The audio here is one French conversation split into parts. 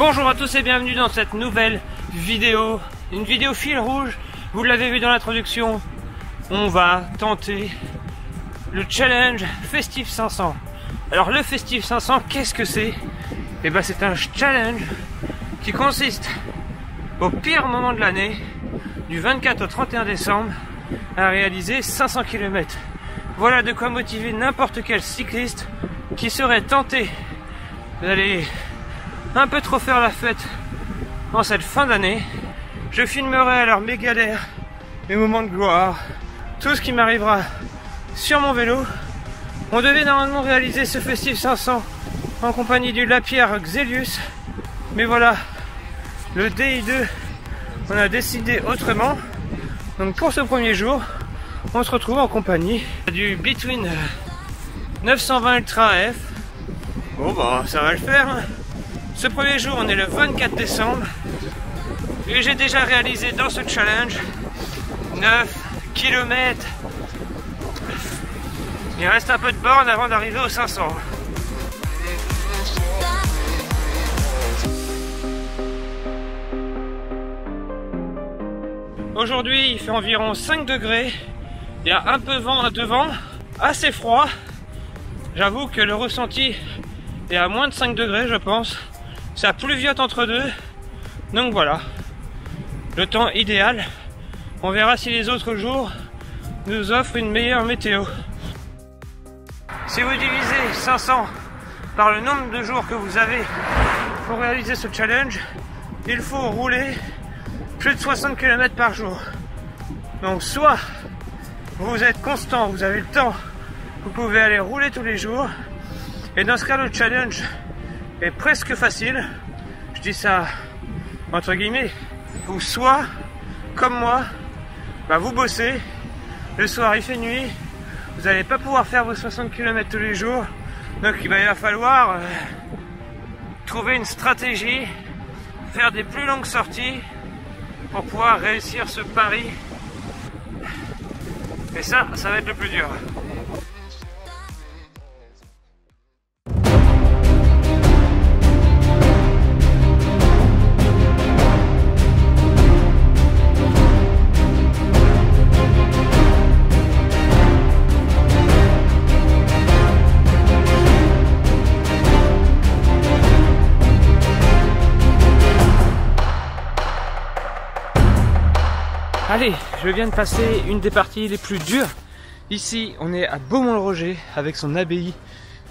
Bonjour à tous et bienvenue dans cette nouvelle vidéo, une vidéo fil rouge. Vous l'avez vu dans l'introduction, on va tenter le challenge Festif 500. Alors le Festif 500, qu'est-ce que c'est? Eh ben c'est un challenge qui consiste au pire moment de l'année, du 24 au 31 décembre, à réaliser 500 km. Voilà de quoi motiver n'importe quel cycliste qui serait tenté d'aller un peu trop faire la fête en cette fin d'année. Je filmerai alors mes galères, mes moments de gloire, tout ce qui m'arrivera sur mon vélo. On devait normalement réaliser ce Festif 500 en compagnie du Lapierre Xelius, mais voilà, le DI2, on a décidé autrement. Donc pour ce premier jour, on se retrouve en compagnie du Between 920 Ultra F. Bon bah ça va le faire, hein. Ce premier jour, on est le 24 décembre et j'ai déjà réalisé dans ce challenge 9 km. Il reste un peu de borne avant d'arriver aux 500. Aujourd'hui, il fait environ 5 degrés. Il y a un peu vent devant, assez froid. J'avoue que le ressenti est à moins de 5 degrés, je pense. Ça pluviote entre deux. Donc voilà, le temps idéal. On verra si les autres jours nous offrent une meilleure météo. Si vous divisez 500 par le nombre de jours que vous avez pour réaliser ce challenge, il faut rouler plus de 60 km par jour. Donc soit vous êtes constant, vous avez le temps, vous pouvez aller rouler tous les jours. Et dans ce cas, le challenge est presque facile. Je dis ça entre guillemets. Ou soit, comme moi, bah vous bossez, le soir il fait nuit, vous n'allez pas pouvoir faire vos 60 km tous les jours. Donc il va falloir trouver une stratégie, faire des plus longues sorties pour pouvoir réussir ce pari. Et ça va être le plus dur. Allez, je viens de passer une des parties les plus dures. Ici, on est à Beaumont-le-Roger avec son abbaye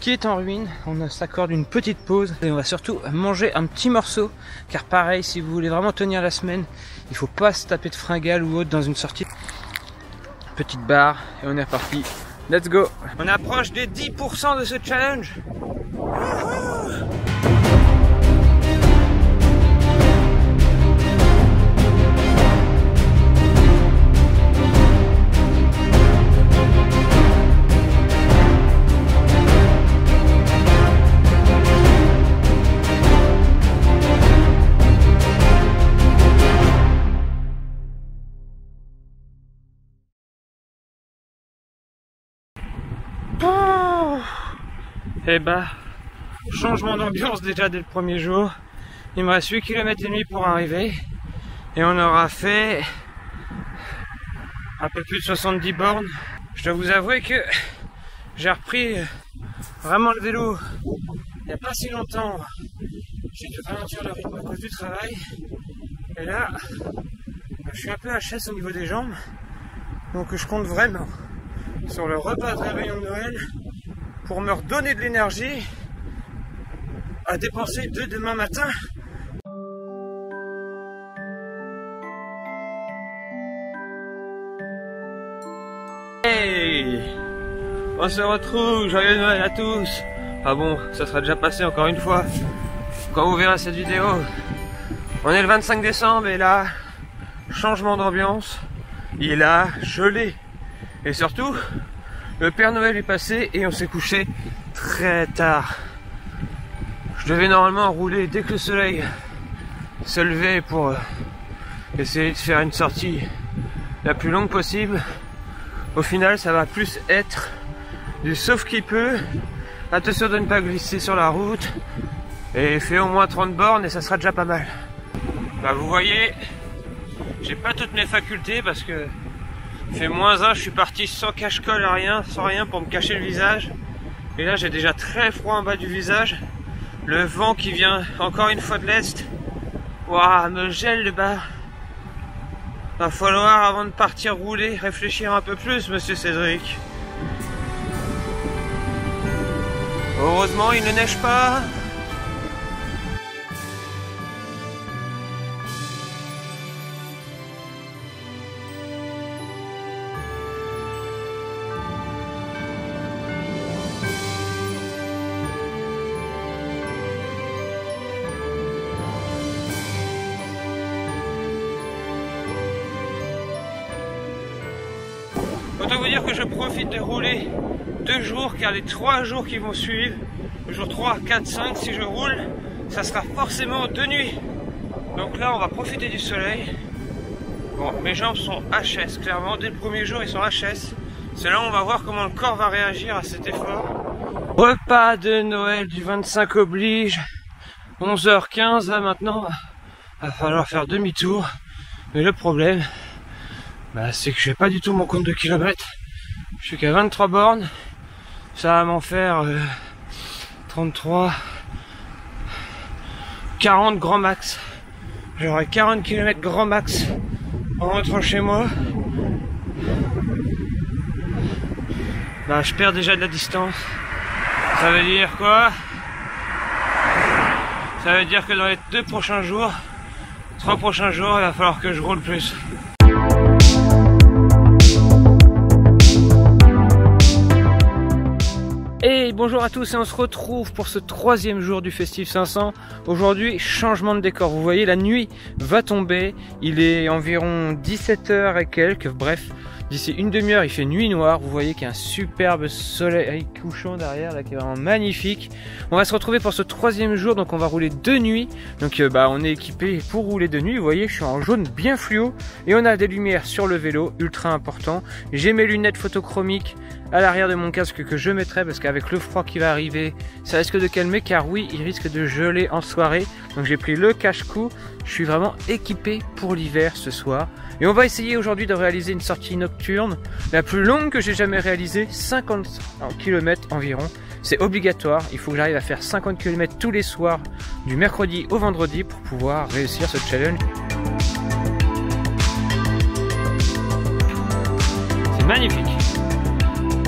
qui est en ruine. On s'accorde une petite pause et on va surtout manger un petit morceau. Car pareil, si vous voulez vraiment tenir la semaine, il faut pas se taper de fringales ou autre dans une sortie. Petite barre et on est reparti. Let's go! On approche des 10% de ce challenge. Et bah, changement d'ambiance déjà dès le premier jour. Il me reste 8 km et demi pour arriver. Et on aura fait un peu plus de 70 bornes. Je dois vous avouer que j'ai repris vraiment le vélo il n'y a pas si longtemps. J'ai dû ralentir le rythme à cause du travail. Et là, je suis un peu HS au niveau des jambes. Donc je compte vraiment sur le repas de réveillon de Noël pour me redonner de l'énergie à dépenser dès demain matin. Hey, on se retrouve, joyeux Noël à tous. Ah bon, ça sera déjà passé encore une fois quand vous verrez cette vidéo. On est le 25 décembre et là, changement d'ambiance, il a gelé. Et surtout, le Père Noël est passé et on s'est couché très tard. Je devais normalement rouler dès que le soleil se levait pour essayer de faire une sortie la plus longue possible. Au final, ça va plus être du sauf qui peut. Attention de ne pas glisser sur la route. Et fait au moins 30 bornes et ça sera déjà pas mal. Bah vous voyez, j'ai pas toutes mes facultés parce que il fait -1, je suis parti sans cache-colle, sans rien pour me cacher le visage. Et là j'ai déjà très froid en bas du visage. Le vent qui vient encore une fois de l'est, waouh, me gèle le bas. Va falloir avant de partir rouler, réfléchir un peu plus, monsieur Cédric. Heureusement il ne neige pas. Autant vous dire que je profite de rouler 2 jours, car les 3 jours qui vont suivre, le jour 3, 4, 5, si je roule, ça sera forcément de nuit. Donc là on va profiter du soleil. Bon, mes jambes sont HS, clairement, dès le premier jour ils sont HS. C'est là où on va voir comment le corps va réagir à cet effort. Repas de Noël du 25 oblige, 11h15, là maintenant, va falloir faire demi-tour. Mais le problème, c'est que j'ai pas du tout mon compte de kilomètres. Je suis qu'à 23 bornes. Ça va m'en faire 33, 40 grand max. J'aurai 40 km grand max en rentrant chez moi. Je perds déjà de la distance. Ça veut dire quoi? Ça veut dire que dans les 2 prochains jours, 3 prochains jours, il va falloir que je roule plus. Et bonjour à tous et on se retrouve pour ce 3e jour du Festif 500. Aujourd'hui, changement de décor. Vous voyez, la nuit va tomber. Il est environ 17h et quelques. Bref, d'ici une demi-heure, il fait nuit noire. Vous voyez qu'il y a un superbe soleil couchant derrière, là, qui est vraiment magnifique. On va se retrouver pour ce 3e jour. Donc on va rouler de nuit. Donc on est équipé pour rouler de nuit. Vous voyez, je suis en jaune bien fluo. Et on a des lumières sur le vélo, ultra important. J'ai mes lunettes photochromiques à l'arrière de mon casque que je mettrai parce qu'avec le froid qui va arriver, ça risque de calmer, car oui, il risque de geler en soirée. Donc j'ai pris le cache-cou. Je suis vraiment équipé pour l'hiver ce soir. Et on va essayer aujourd'hui de réaliser une sortie nocturne, la plus longue que j'ai jamais réalisée, 50 km environ. C'est obligatoire, il faut que j'arrive à faire 50 km tous les soirs, du mercredi au vendredi, pour pouvoir réussir ce challenge. C'est magnifique.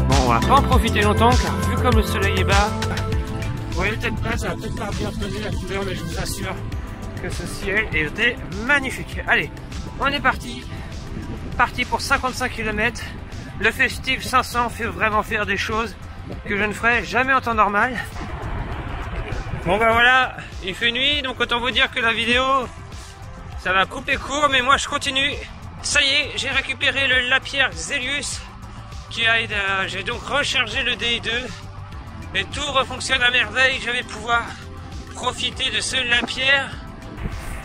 Bon, on va pas en profiter longtemps, car vu comme le soleil est bas, vous voyez peut-être pas, ça va peut-être pas bien retenir la couleur, mais je vous assure que ce ciel était magnifique. Allez, on est parti pour 55 km. Le Festif 500 fait vraiment faire des choses que je ne ferai jamais en temps normal. Bon voilà, il fait nuit, donc autant vous dire que la vidéo, ça va couper court, mais moi je continue. Ça y est, j'ai récupéré le Lapierre Xelius, j'ai donc rechargé le DI2 et tout refonctionne à merveille. Je vais pouvoir profiter de ce Lapierre.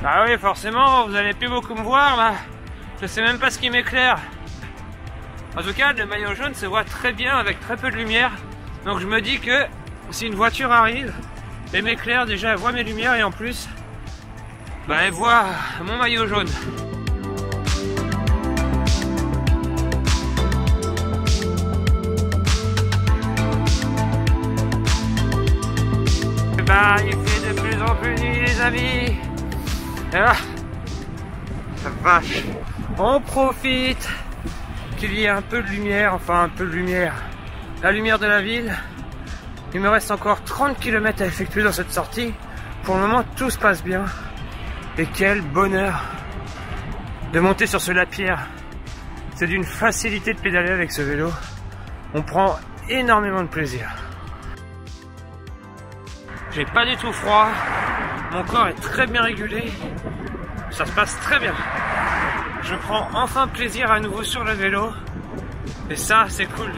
Ah oui, forcément, vous n'allez plus beaucoup me voir là. Je sais même pas ce qui m'éclaire. En tout cas, le maillot jaune se voit très bien avec très peu de lumière. Donc je me dis que si une voiture arrive et m'éclaire, déjà elle voit mes lumières et en plus, elle voit mon maillot jaune. Il fait de plus en plus nuit, les amis. Et là, la vache, on profite qu'il y ait un peu de lumière, enfin un peu de lumière, la lumière de la ville. Il me reste encore 30 km à effectuer dans cette sortie. Pour le moment, tout se passe bien. Et quel bonheur de monter sur ce Lapierre. C'est d'une facilité de pédaler avec ce vélo. On prend énormément de plaisir. J'ai pas du tout froid. Mon corps est très bien régulé. Ça se passe très bien. Je prends enfin plaisir à nouveau sur le vélo. Et ça, c'est cool.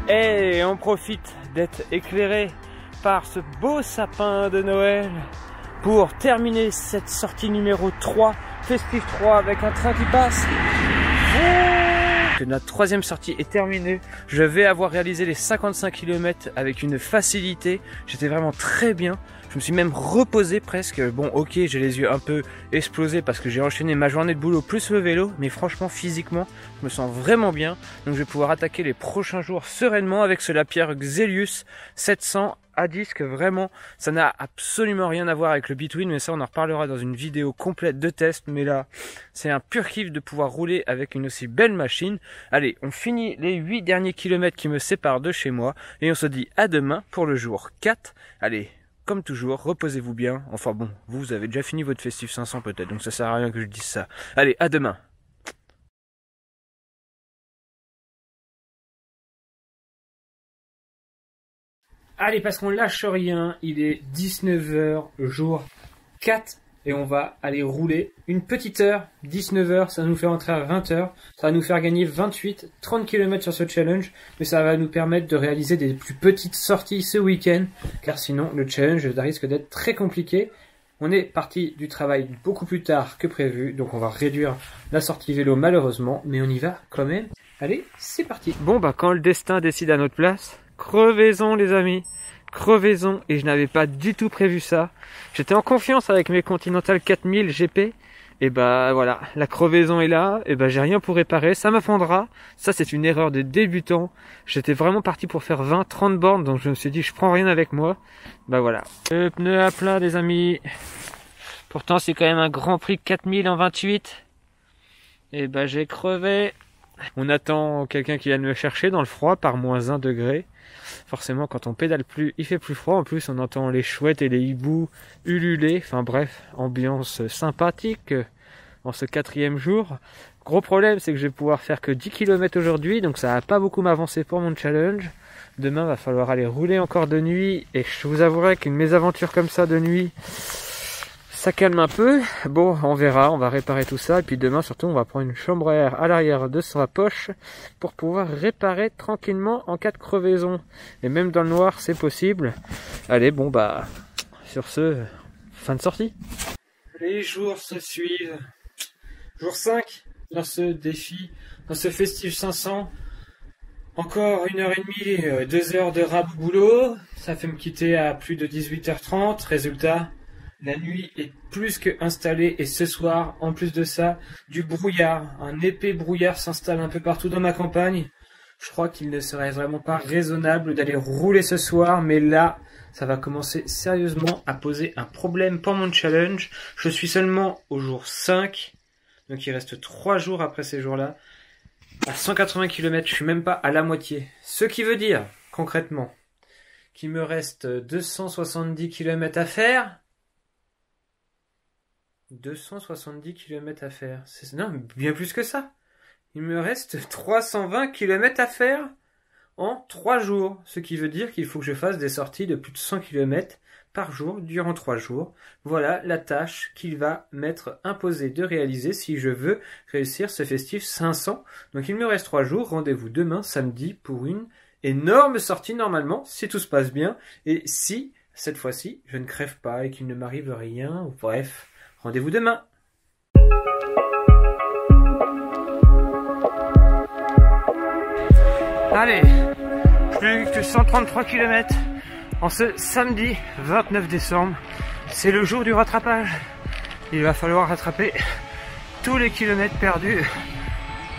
Et on profite d'être éclairé par ce beau sapin de Noël. pour terminer cette sortie numéro 3, Festif 3 avec un train qui passe. Que notre troisième sortie est terminée. Je vais avoir réalisé les 55 km avec une facilité. J'étais vraiment très bien. Je me suis même reposé presque. Bon, ok, j'ai les yeux un peu explosés parce que j'ai enchaîné ma journée de boulot plus le vélo. Mais franchement, physiquement, je me sens vraiment bien. Donc je vais pouvoir attaquer les prochains jours sereinement avec ce Lapierre Xelius 700 à disque. Vraiment, ça n'a absolument rien à voir avec le Between, mais ça on en reparlera dans une vidéo complète de test. Mais là, c'est un pur kiff de pouvoir rouler avec une aussi belle machine. Allez, on finit les 8 derniers kilomètres qui me séparent de chez moi et on se dit à demain pour le jour 4. Allez, comme toujours, reposez-vous bien. Enfin bon, vous avez déjà fini votre Festif 500 peut-être, donc ça sert à rien que je dise ça. Allez, à demain. Allez, parce qu'on lâche rien, il est 19 h, jour 4, et on va aller rouler une petite heure. 19 h, ça va nous faire entrer à 20 h, ça va nous faire gagner 30 km sur ce challenge, mais ça va nous permettre de réaliser des plus petites sorties ce week-end, car sinon le challenge risque d'être très compliqué. On est parti du travail beaucoup plus tard que prévu, donc on va réduire la sortie vélo malheureusement, mais on y va quand même. Allez, c'est parti. Bon bah quand le destin décide à notre place, crevaison les amis, crevaison, et je n'avais pas du tout prévu ça. J'étais en confiance avec mes Continental 4000 GP, et bah voilà, la crevaison est là, et bah j'ai rien pour réparer, ça m'affondra. Ça c'est une erreur de débutant, j'étais vraiment parti pour faire 20-30 bornes, donc je me suis dit je prends rien avec moi. Bah voilà, le pneu à plat les amis, pourtant c'est quand même un Grand Prix 4000 en 28, et bah j'ai crevé. On attend quelqu'un qui vienne me chercher dans le froid par -1 degré. Forcément, quand on pédale plus, il fait plus froid. En plus, on entend les chouettes et les hiboux ululer. Enfin bref, ambiance sympathique en ce 4e jour. Gros problème, c'est que je vais pouvoir faire que 10 km aujourd'hui. Donc ça va pas beaucoup m'avancer pour mon challenge. Demain, va falloir aller rouler encore de nuit. Et je vous avouerai qu'une mésaventure comme ça de nuit, ça calme un peu. Bon, on verra, on va réparer tout ça. Et puis demain, surtout, on va prendre une chambre à air à l'arrière de sa poche pour pouvoir réparer tranquillement en cas de crevaison. Et même dans le noir, c'est possible. Allez, bon, bah, sur ce, fin de sortie. Les jours se suivent. Jour 5 dans ce défi, dans ce Festif 500. Encore 1h30, 2 heures de rab boulot. Ça fait me quitter à plus de 18 h 30. Résultat, la nuit est plus que installée et ce soir, en plus de ça, du brouillard. Un épais brouillard s'installe un peu partout dans ma campagne. Je crois qu'il ne serait vraiment pas raisonnable d'aller rouler ce soir, mais là, ça va commencer sérieusement à poser un problème pour mon challenge. Je suis seulement au jour 5, donc il reste 3 jours après ces jours-là. À 180 km, je suis même pas à la moitié. Ce qui veut dire, concrètement, qu'il me reste 270 km à faire. 270 km à faire. Non, bien plus que ça. Il me reste 320 km à faire en 3 jours. Ce qui veut dire qu'il faut que je fasse des sorties de plus de 100 km par jour durant 3 jours. Voilà la tâche qu'il va m'être imposée de réaliser si je veux réussir ce Festif 500. Donc il me reste 3 jours. Rendez-vous demain samedi pour une énorme sortie normalement, si tout se passe bien. Et si, cette fois-ci, je ne crève pas et qu'il ne m'arrive rien, ou bref... Rendez-vous demain. Allez, plus que 133 km en ce samedi 29 décembre. C'est le jour du rattrapage. Il va falloir rattraper tous les kilomètres perdus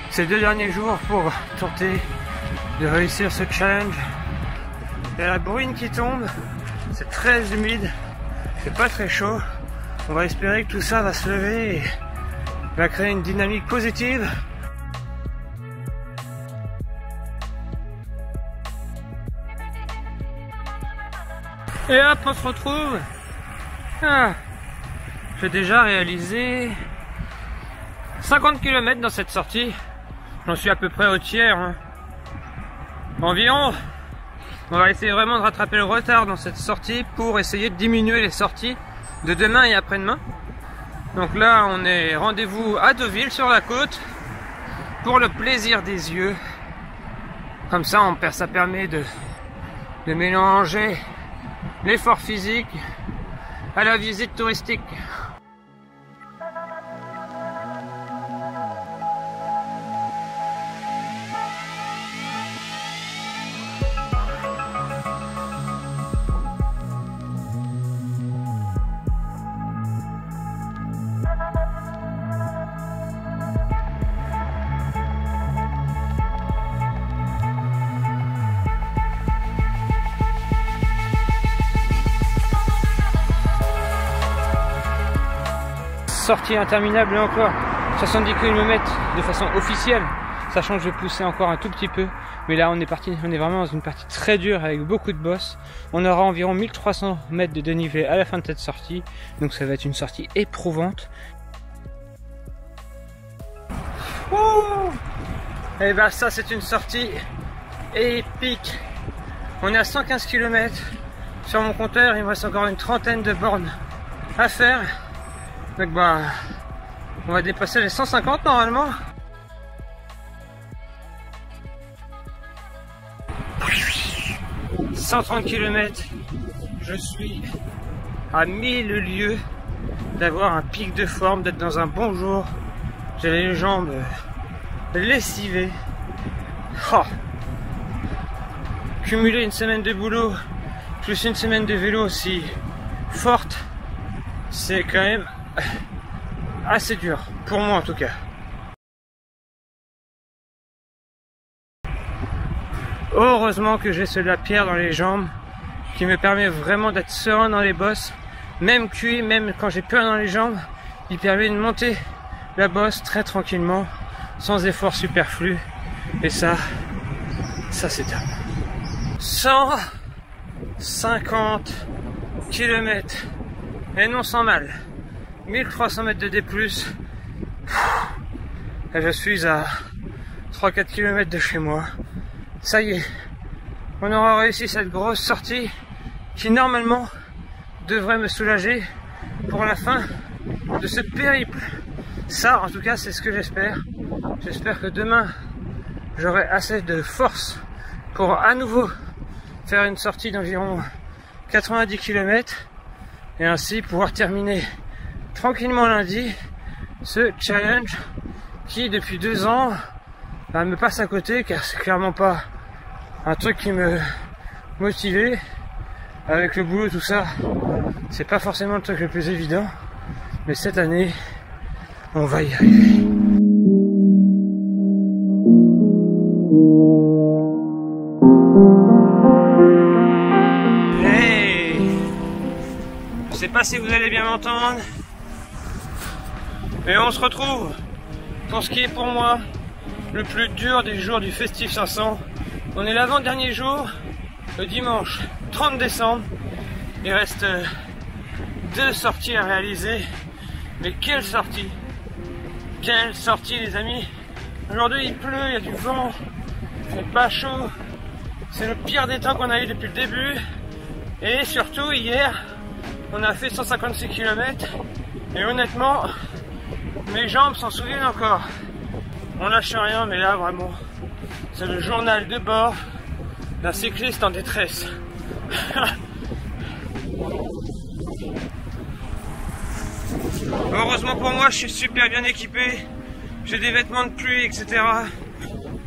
ces 2 derniers jours pour tenter de réussir ce challenge. Il y a la bruine qui tombe, c'est très humide, c'est pas très chaud. On va espérer que tout ça va se lever et va créer une dynamique positive. Et hop, on se retrouve. J'ai déjà réalisé 50 km dans cette sortie. J'en suis à peu près au tiers. Environ. On va essayer vraiment de rattraper le retard dans cette sortie pour essayer de diminuer les sorties de demain et après-demain. Donc là on est rendez-vous à Deauville sur la côte pour le plaisir des yeux. Comme ça ça permet de mélanger l'effort physique à la visite touristique. Sortie interminable et encore 70 km de façon officielle, sachant que je poussais encore un tout petit peu, mais là on est vraiment dans une partie très dure avec beaucoup de bosses. On aura environ 1300 mètres de dénivelé à la fin de cette sortie, donc ça va être une sortie éprouvante. Et bah ça c'est une sortie épique. On est à 115 km sur mon compteur, il me reste encore une trentaine de bornes à faire. Donc bah, on va dépasser les 150 normalement. « 130 km, je suis à 1000 lieues d'avoir un pic de forme, d'être dans un bon jour. J'ai les jambes lessivées. Oh. Cumuler une semaine de boulot plus une semaine de vélo aussi forte, c'est quand même assez dur, pour moi en tout cas. Heureusement que j'ai ce lapierre dans les jambes qui me permet vraiment d'être serein dans les bosses, même cuit, même quand j'ai plus rien dans les jambes, il permet de monter la bosse très tranquillement, sans effort superflu, et ça c'est top. 150 km, et non sans mal. 1300 mètres de D+, et je suis à 3-4 km de chez moi. Ça y est, on aura réussi cette grosse sortie qui normalement devrait me soulager pour la fin de ce périple. Ça en tout cas c'est ce que j'espère. J'espère que demain j'aurai assez de force pour à nouveau faire une sortie d'environ 90 km et ainsi pouvoir terminer tranquillement lundi ce challenge qui depuis 2 ans me passe à côté, car c'est clairement pas un truc qui me motivait. Avec le boulot tout ça, c'est pas forcément le truc le plus évident, mais cette année on va y arriver. Hey, je sais pas si vous allez bien m'entendre, mais on se retrouve pour ce qui est pour moi le plus dur des jours du Festif 500. On est l'avant-dernier jour, le dimanche 30 décembre. Il reste 2 sorties à réaliser. Mais quelle sortie! Quelle sortie les amis! Aujourd'hui il pleut, il y a du vent, il fait pas chaud. C'est le pire des temps qu'on a eu depuis le début. Et surtout hier, on a fait 156 km. Et honnêtement, mes jambes s'en souviennent encore. On lâche rien, mais là vraiment, c'est le journal de bord d'un cycliste en détresse. Heureusement pour moi, je suis super bien équipé. J'ai des vêtements de pluie, etc.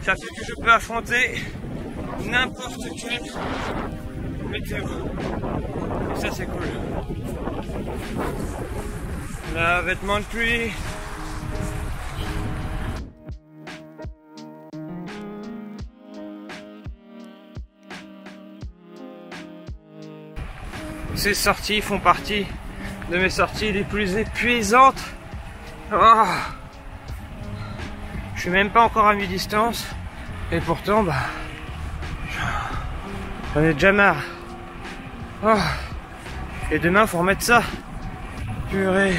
Ça fait que je peux affronter n'importe quelle météo. Et ça c'est cool. Là, vêtements de pluie. Ces sorties font partie de mes sorties les plus épuisantes. Oh, je suis même pas encore à mi-distance et pourtant bah j'en ai déjà marre. Oh, et demain faut remettre ça. Purée,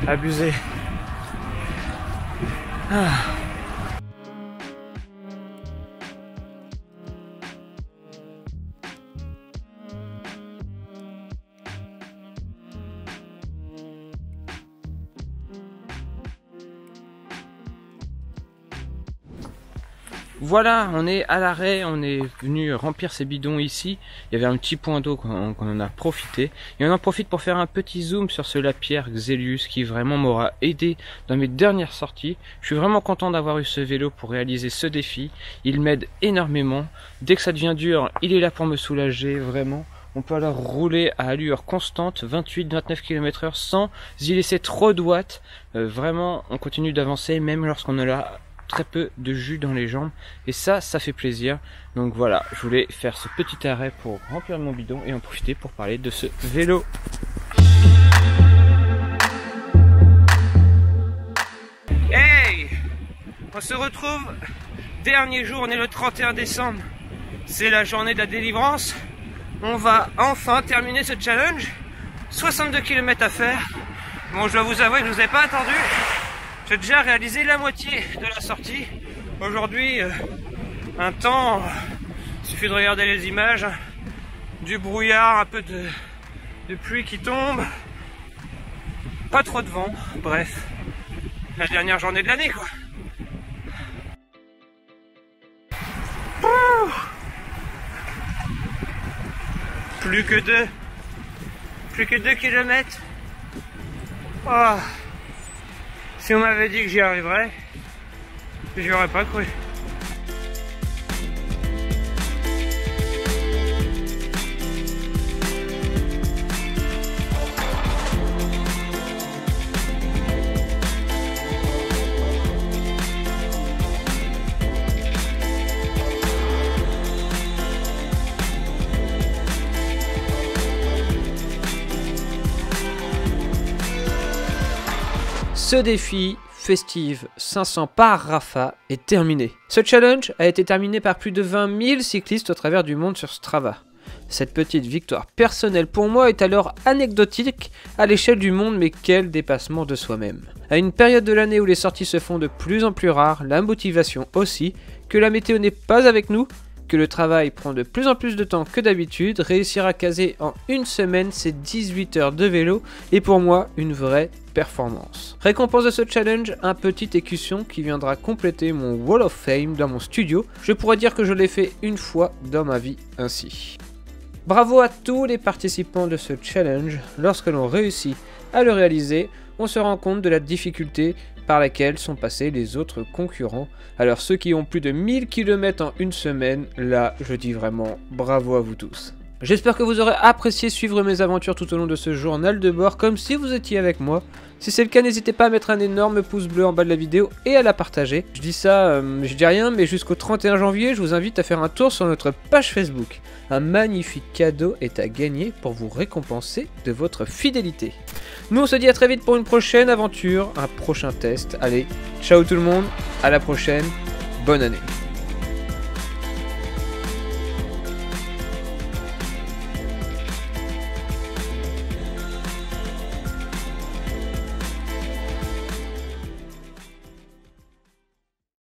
abusé. Ah. Voilà, on est à l'arrêt, on est venu remplir ces bidons ici. Il y avait un petit point d'eau qu'on en a profité. Et on en profite pour faire un petit zoom sur ce lapierre Xelius qui vraiment m'aura aidé dans mes dernières sorties. Je suis vraiment content d'avoir eu ce vélo pour réaliser ce défi. Il m'aide énormément. Dès que ça devient dur, il est là pour me soulager, vraiment. On peut alors rouler à allure constante, 28-29 km/h sans y laisser trop de watts. Vraiment, on continue d'avancer même lorsqu'on a très peu de jus dans les jambes. Et ça fait plaisir. Donc voilà, je voulais faire ce petit arrêt pour remplir mon bidon et en profiter pour parler de ce vélo. Hey! On se retrouve, dernier jour, on est le 31 décembre. C'est la journée de la délivrance. On va enfin terminer ce challenge. 62 km à faire. Bon, je dois vous avouer que je vous ai pas attendu. J'ai déjà réalisé la moitié de la sortie. Aujourd'hui, un temps, il suffit de regarder les images, du brouillard, un peu de pluie qui tombe, pas trop de vent, bref, la dernière journée de l'année quoi. Plus que 2 kilomètres. Oh. Si on m'avait dit que j'y arriverais, j'y aurais pas cru. Ce défi Festive 500 par Rafa est terminé. Ce challenge a été terminé par plus de 20 000 cyclistes au travers du monde sur Strava. Cette petite victoire personnelle pour moi est alors anecdotique à l'échelle du monde, mais quel dépassement de soi-même. À une période de l'année où les sorties se font de plus en plus rares, la motivation aussi, que la météo n'est pas avec nous, que le travail prend de plus en plus de temps que d'habitude, réussir à caser en une semaine ces 18 heures de vélo est pour moi une vraie performance. Récompense de ce challenge, un petit écusson qui viendra compléter mon Wall of Fame dans mon studio. Je pourrais dire que je l'ai fait une fois dans ma vie ainsi. Bravo à tous les participants de ce challenge. Lorsque l'on réussit à le réaliser, on se rend compte de la difficulté par laquelle sont passés les autres concurrents. Alors ceux qui ont plus de 1000 km en une semaine, là je dis vraiment bravo à vous tous. J'espère que vous aurez apprécié suivre mes aventures tout au long de ce journal de bord comme si vous étiez avec moi. Si c'est le cas, n'hésitez pas à mettre un énorme pouce bleu en bas de la vidéo et à la partager. Je dis ça, je dis rien, mais jusqu'au 31 janvier, je vous invite à faire un tour sur notre page Facebook. Un magnifique cadeau est à gagner pour vous récompenser de votre fidélité. Nous on se dit à très vite pour une prochaine aventure, un prochain test. Allez, ciao tout le monde, à la prochaine, bonne année.